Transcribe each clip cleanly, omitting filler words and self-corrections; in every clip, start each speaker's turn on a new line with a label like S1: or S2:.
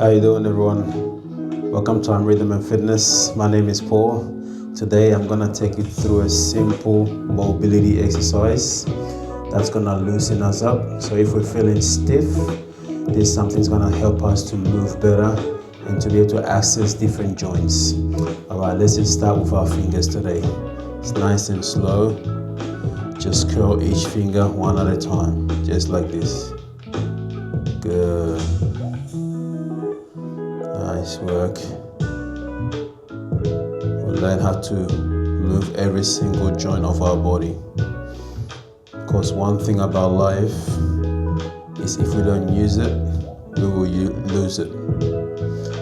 S1: How you doing, everyone? Welcome to Rhythm and Fitness. My name is Paul. Today I'm gonna take you through a simple mobility exercise that's gonna loosen us up. So if we're feeling stiff, this something's gonna help us to move better and to be able to access different joints. All right, let's just start with our fingers today. It's nice and slow. Just curl each finger one at a time, just like this. Good. Nice work. We'll learn how to move every single joint of our body. Because one thing about life is if we don't use it, we will lose it.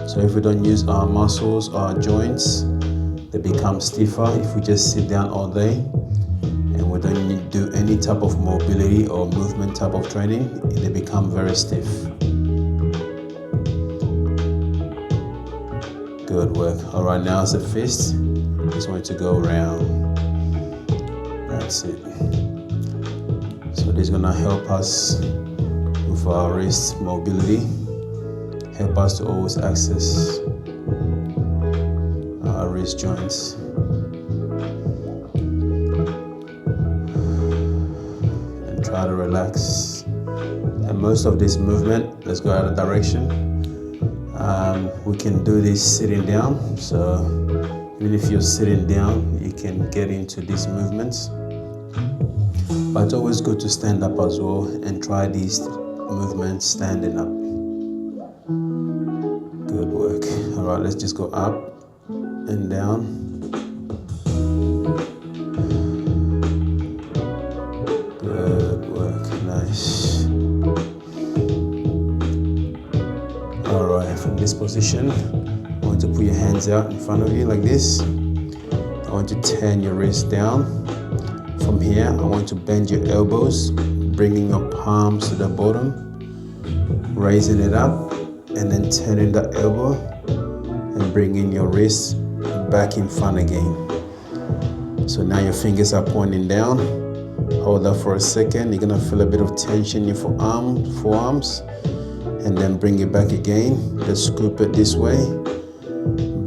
S1: So if we don't use our muscles, our joints, they become stiffer if we just sit down all day and we don't do any type of mobility or movement type of training, they become very stiff. Good work. All right, now as a fist, just want to go around. That's it. So this is gonna help us with our wrist mobility, help us to always access our wrist joints. And try to relax. And most of this movement, let's go out of direction. We can do this sitting down, so even if you're sitting down, you can get into these movements. But it's always good to stand up as well and try these movements standing up. Good work. All right, let's just go up and down. Good work, nice. Alright, from this position, I want to put your hands out in front of you like this. I want to turn your wrist down. From here, I want to bend your elbows, bringing your palms to the bottom, raising it up, and then turning the elbow and bringing your wrist back in front again. So now your fingers are pointing down. Hold that for a second. You're gonna feel a bit of tension in your forearms. And then bring it back again. Just scoop it this way,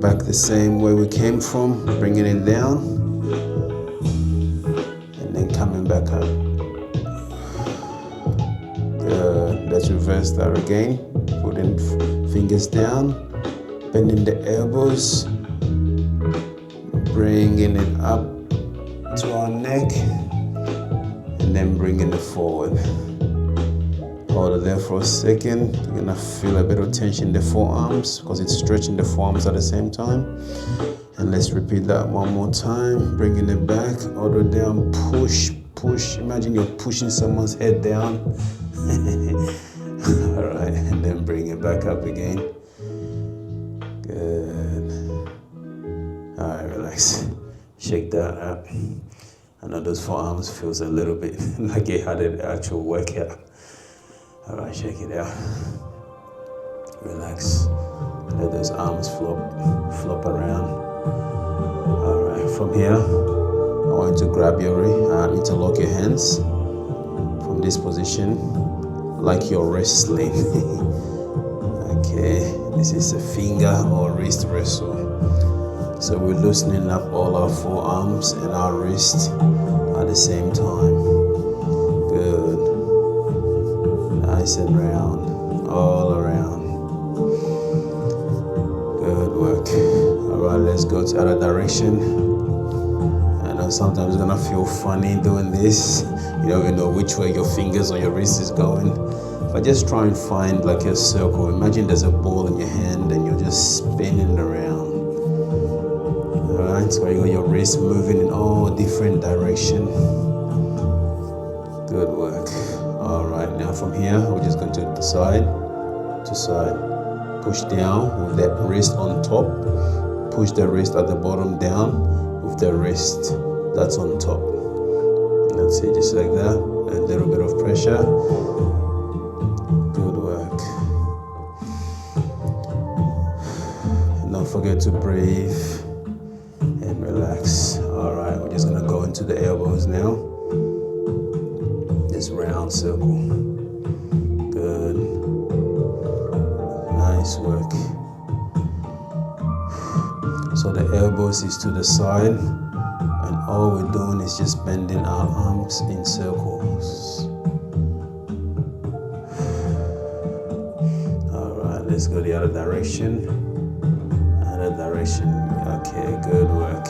S1: back the same way we came from, bringing it down, and then coming back up. Good. Let's reverse that again. Putting fingers down, bending the elbows, bringing it up to our neck, and then bringing it forward. Hold it there for a second. You're gonna feel a bit of tension in the forearms because it's stretching the forearms at the same time. And let's repeat that one more time. Bringing it back, all the way down, push, push. Imagine you're pushing someone's head down. All right, and then bring it back up again. Good. All right, relax. Shake that up. I know those forearms feels a little bit like you had an actual workout. All right, shake it out. Relax. Let those arms flop around. All right, from here, I want you to grab your interlock your hands from this position, like you're wrestling. Okay, this is a finger or wrist wrestle. So we're loosening up all our forearms and our wrist at the same time. Good. Nice and round, all around. Good work. All right, let's go to the other direction. I know sometimes it's gonna feel funny doing this. You don't even know which way your fingers or your wrist is going. But just try and find like a circle. Imagine there's a ball in your hand and you're just spinning around. All right, so you got your wrist moving in all different directions. Good work. All right, now from here, we're just going to side to side. Push down with that wrist on top. Push the wrist at the bottom down with the wrist that's on top. That's it, just like that. A little bit of pressure. Good work. And don't forget to breathe and relax. All right, we're just gonna go into the elbows now. This round circle. Good. Nice. Nice work. So the elbows is to the side, and all we're doing is just bending our arms in circles. Alright, let's go the other direction. Other direction. Okay, good work.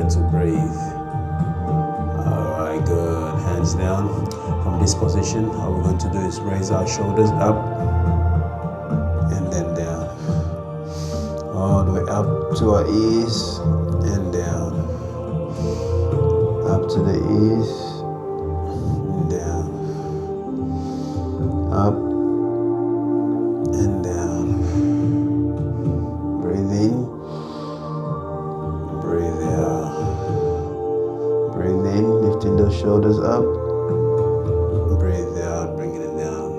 S1: To breathe. Alright, good. Hands down. From this position, all we're going to do is raise our shoulders up and then down. All the way up to our ears and down. Up to the ears and down. Up and down. Breathe in. Breathe out. Breathe in, lifting those shoulders up. Breathe out, bringing it down.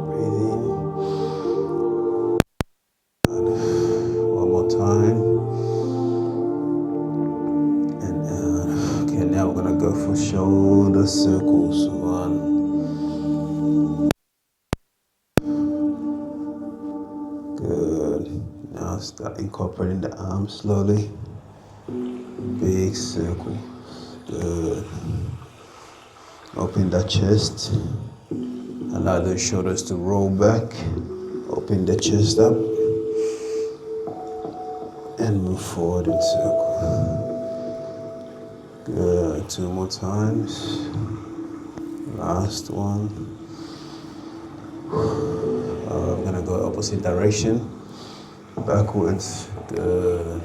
S1: Breathe in. One more time. And out. Okay, now we're gonna go for shoulder circles. 1. Good. Now start incorporating the arms slowly. Big circle. Good. Open the chest. Allow the shoulders to roll back. Open the chest up. And move forward in circle. Good. 2 more times. Last one. I'm gonna go opposite direction. Backwards. Good.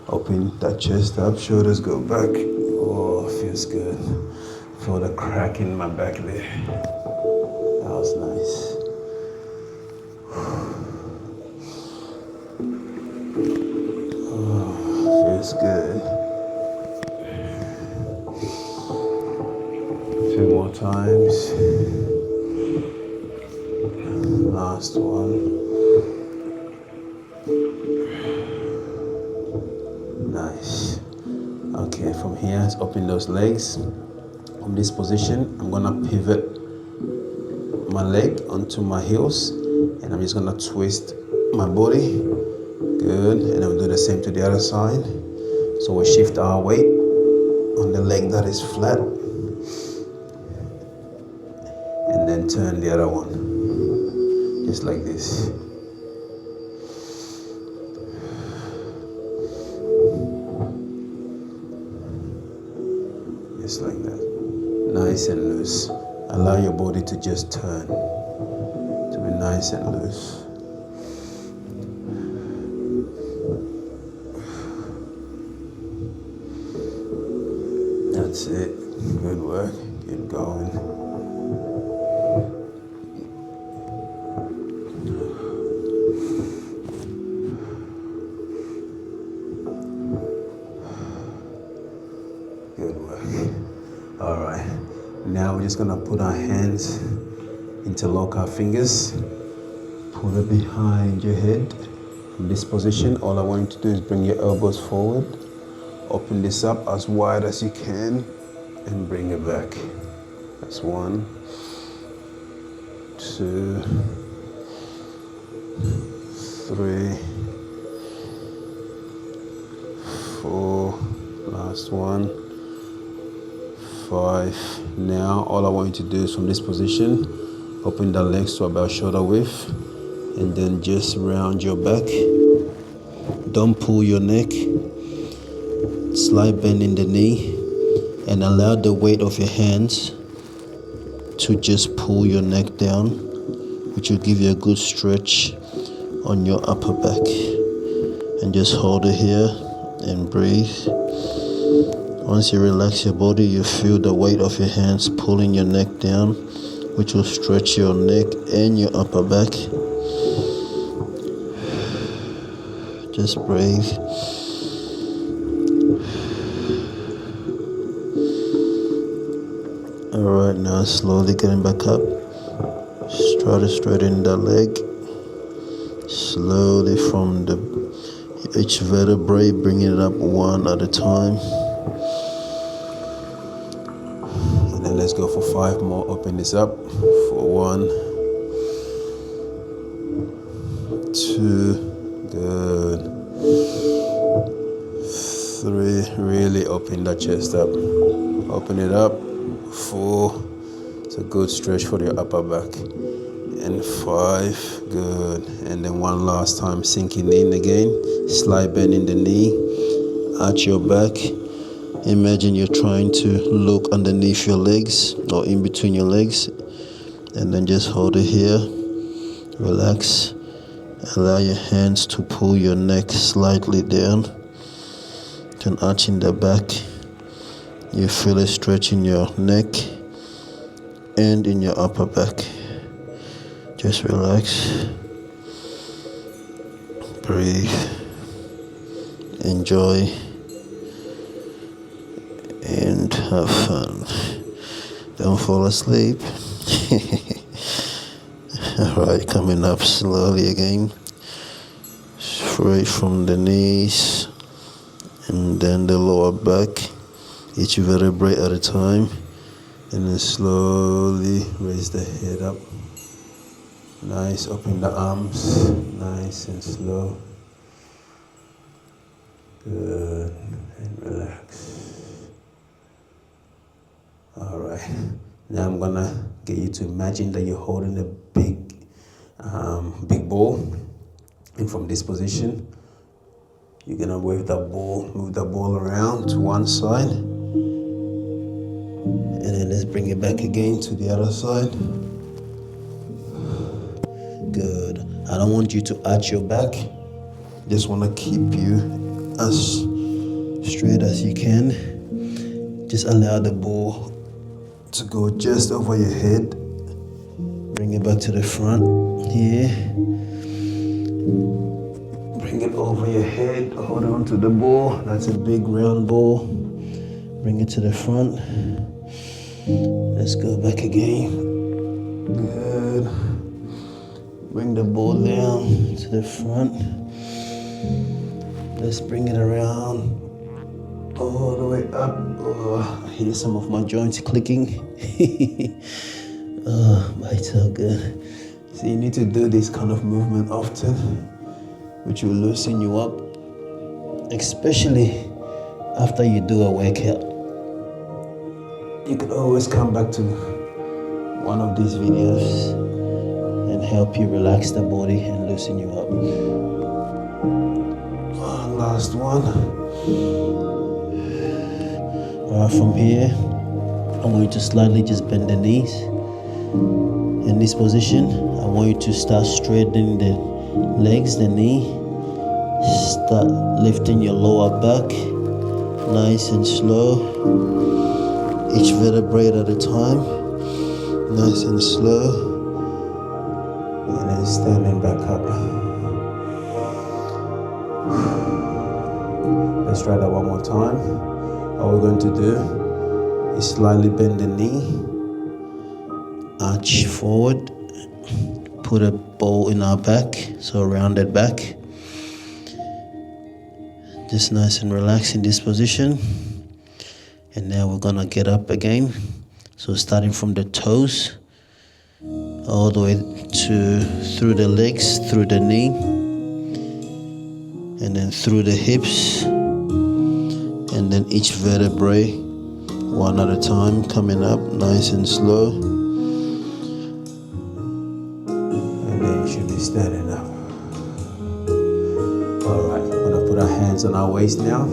S1: Open that chest up, shoulders go back. Oh, feels good. Feel the crack in my back there. That was nice. Oh, feels good. 2 more times. Last one. Nice. Okay, from here, let's open those legs. From this position, I'm gonna pivot my leg onto my heels, and I'm just gonna twist my body. Good, and I'll do the same to the other side. So we shift our weight on the leg that is flat, and then turn the other one, just like this. Just like that. Nice and loose. Allow your body to just turn. To be nice and loose. That's it. Good work. Keep going. Good work. All right. Now we're just gonna put our hands, interlock our fingers, pull it behind your head. In this position, all I want you to do is bring your elbows forward, open this up as wide as you can, and bring it back. That's 1, 2, 3, 4, last one, 5. Now all I want you to do is from this position, open the legs to about shoulder width, and then just round your back. Don't pull your neck. Slight bend in the knee, and allow the weight of your hands to just pull your neck down, which will give you a good stretch on your upper back. And just hold it here and breathe. Once you relax your body, you feel the weight of your hands pulling your neck down, which will stretch your neck and your upper back. Just breathe. Alright, now slowly getting back up. Just try to straighten that leg.
S2: Slowly from each vertebrae, bringing it up one at a time.
S1: And then let's go for 5 more. Open this up for 1, 2, good. 3, really open that chest up. Open it up. 4, it's a good stretch for your upper back. And 5, good. And then one last time, sinking in again. Slight bend in the knee. Arch your back. Imagine you're trying to look underneath your legs or in between your legs. And then just hold it here. Relax. Allow your hands to pull your neck slightly down. Then arching the back. You feel it stretching your neck and in your upper back. Just relax. Breathe. Enjoy. And have fun. Don't fall asleep. Alright, coming up slowly again. Straight from the knees. And then the lower back. Each vertebrae at a time. And then slowly raise the head up. Nice, open the arms. Nice and slow. Good, and relax. Alright, now I'm gonna get you to imagine that you're holding a big ball. And from this position, you're gonna move the ball around to one side. And then let's bring it back again to the other side. Good. I don't want you to arch your back. Just want to keep you as straight as you can. Just allow the ball to go just over your head. Bring it back to the front here. Bring it over your head. Hold on to the ball. That's a big round ball. Bring it to the front. Let's go back again. Good. Bring the ball down to the front. Let's bring it around all the way up. Oh, I hear some of my joints clicking. Oh, it's so good. So you need to do this kind of movement often, which will loosen you up, especially after you do a workout. You can always come back to one of these videos and help you relax the body and loosen you up. Last one. From here, I want you to slightly just bend the knees. In this position, I want you to start straightening the legs, the knee. Start lifting your lower back, nice and slow. Each vertebrae at a time, nice and slow. And then standing back up. Let's try that one more time. All we're going to do is slightly bend the knee, arch forward, put a ball in our back, so a rounded back. Just nice and relaxed in this position. And now we're gonna get up again. So starting from the toes, all the way through the legs, through the knee, and then through the hips, and then each vertebrae, one at a time, coming up nice and slow. And then you should be standing up. Alright, we're gonna put our hands on our waist now.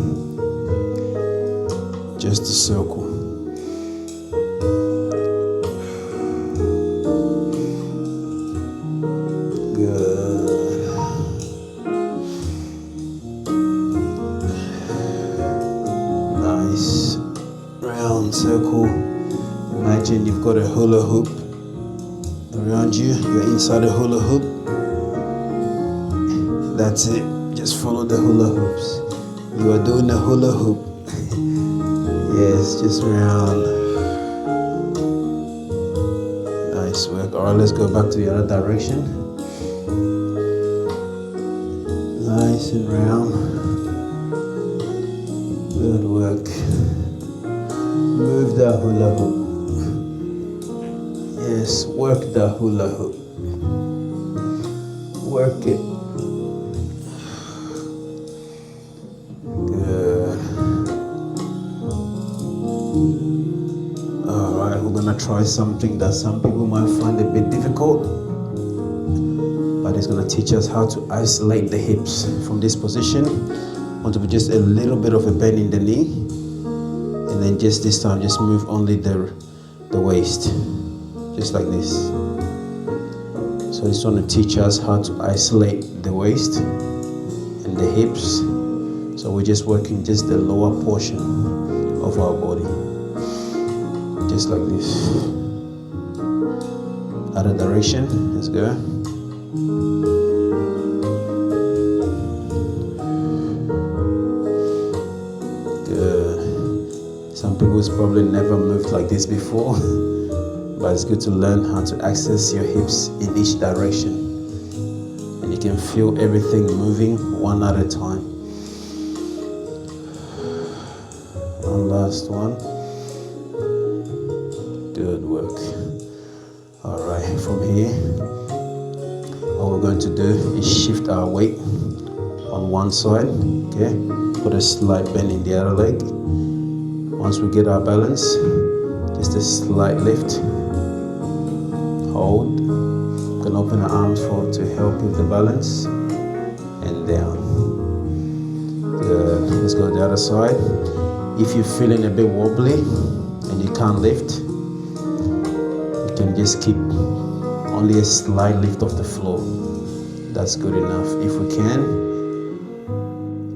S1: Just a circle. Good. Nice. Round circle. Imagine you've got a hula hoop around you. You're inside a hula hoop. That's it. Just follow the hula hoops. You are doing a hula hoop. Yes, just round. Nice work. Alright, let's go back to the other direction. nice and round. Good work. Move the hula hoop. Yes, work the hula hoop. Work it. Good. Alright, we're gonna try something that some people might find a bit difficult, but it's gonna teach us how to isolate the hips from this position. Want to be just a little bit of a bend in the knee, and then just this time just move only the waist, just like this. So it's going to teach us how to isolate the waist and the hips. So we're just working just the lower portion of our body, just like this. Other direction, let's go. Good. Some people's probably never moved like this before, but it's good to learn how to access your hips in each direction, and you can feel everything moving one at a time. One last one. Good work. All right, from here, what we're going to do is shift our weight on one side, okay? Put a slight bend in the other leg. Once we get our balance, just a slight lift. Hold. You can open the arms forward to help with the balance. And down. Good. Let's go to the other side. If you're feeling a bit wobbly and you can't lift, you can just keep only a slight lift off the floor. That's good enough. If we can,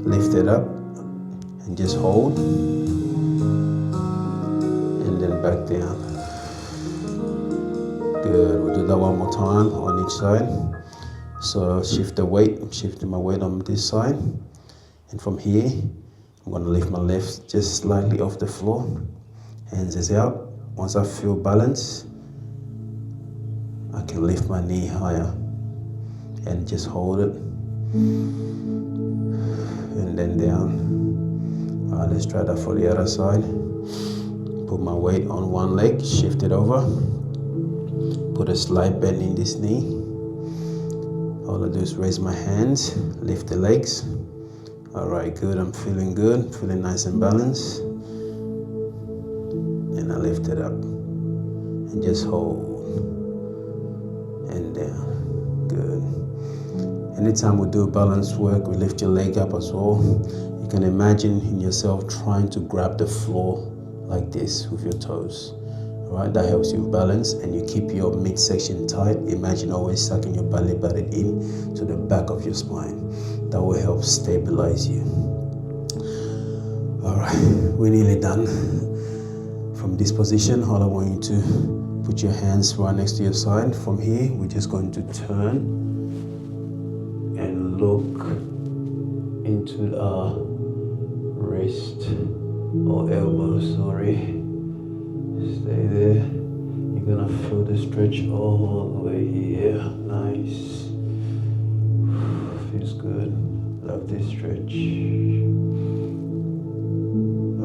S1: lift it up and just hold. And then back down. Good. We'll do that one more time on each side. So shift the weight. I'm shifting my weight on this side. And from here, I'm going to lift my left just slightly off the floor. Hands is out. Once I feel balance, I can lift my knee higher and just hold it. And then down. All right, let's try that for the other side. Put my weight on one leg, shift it over. Put a slight bend in this knee. All I do is raise my hands, lift the legs. All right, good. I'm feeling good, feeling nice and balanced. And I lift it up and just hold and down. Good. Anytime we do balance work, we lift your leg up as well. You can imagine in yourself trying to grab the floor like this with your toes. All right, that helps you balance and you keep your midsection tight. Imagine always sucking your belly button in to the back of your spine. That will help stabilize you. All right, we're nearly done. From this position, all I want you to put your hands right next to your side. From here, we're just going to turn and look into our wrist or elbow, sorry. Stay there. You're gonna feel the stretch all the way here. Nice. Feels good. Love this stretch.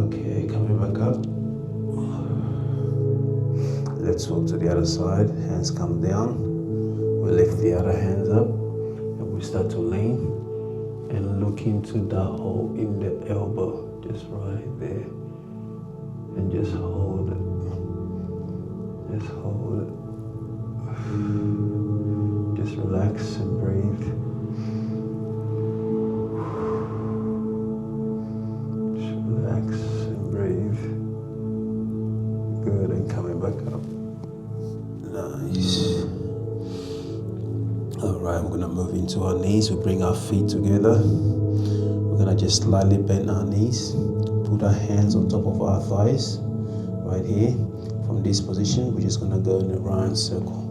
S1: Okay, coming back up. Let's walk to the other side. Hands come down. We lift the other hands up and we start to lean and look into that hole in the elbow, just right there. And just hold it. Just hold it. Just relax and breathe. Just relax and breathe. Good, and coming back up. Nice. Alright, we're gonna move into our knees. We bring our feet together. We're gonna just slightly bend our knees. Put our hands on top of our thighs, right here. From this position, we're just gonna go in a round circle.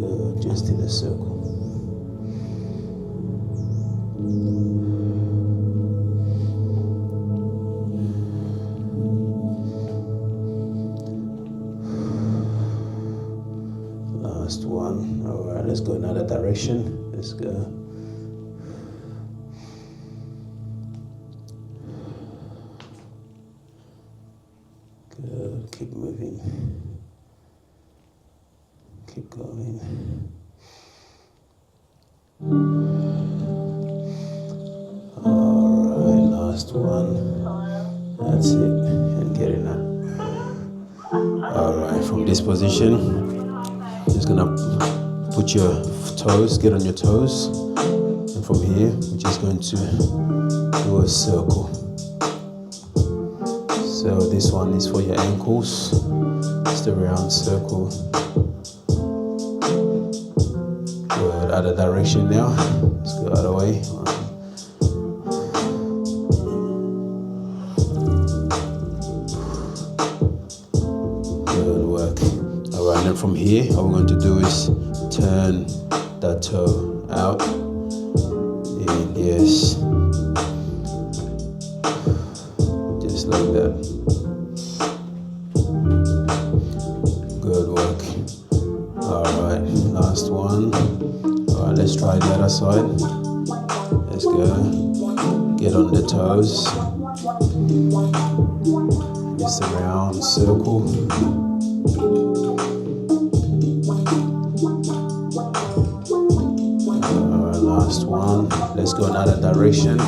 S1: Good, just in a circle. Last one. All right, let's go another direction. Let's go. Good. Keep moving. Keep going. All right, last one. That's it. And getting up. All right, from this position, just gonna put your toes, get on your toes, and from here we're just going to do a circle. So this one is for your ankles, just a round circle. Good, other direction now. Let's go other way. Good work. All right, and then from here, all we're going to do is turn that toe out. And yes, just like that. Good work. All right, last one. All right, let's try the other side. Let's go. Get on the toes. Just a round circle. Last one. Let's go another direction.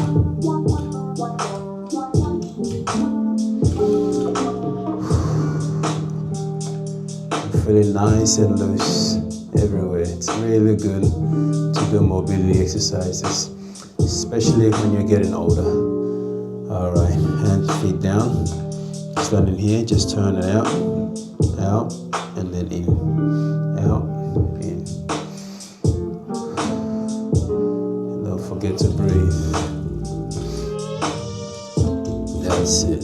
S1: Feeling nice and loose everywhere. It's really good to do mobility exercises, especially when you're getting older. All right, hands, feet down. Standing here, just turn it out, and then in, out, in. And don't forget to breathe. That's it.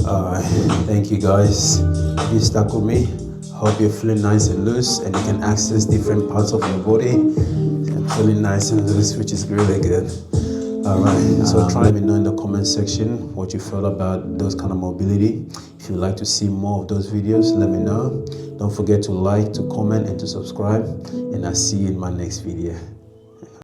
S1: All right, thank you guys. You stuck with me. Hope you're feeling nice and loose and you can access different parts of your body and feeling nice and loose, which is really good. All right, so try let me know in the comment section what you feel about those kind of mobility. If you'd like to see more of those videos, let me know. Don't forget to like, to comment, and to subscribe, and I'll see you in my next video.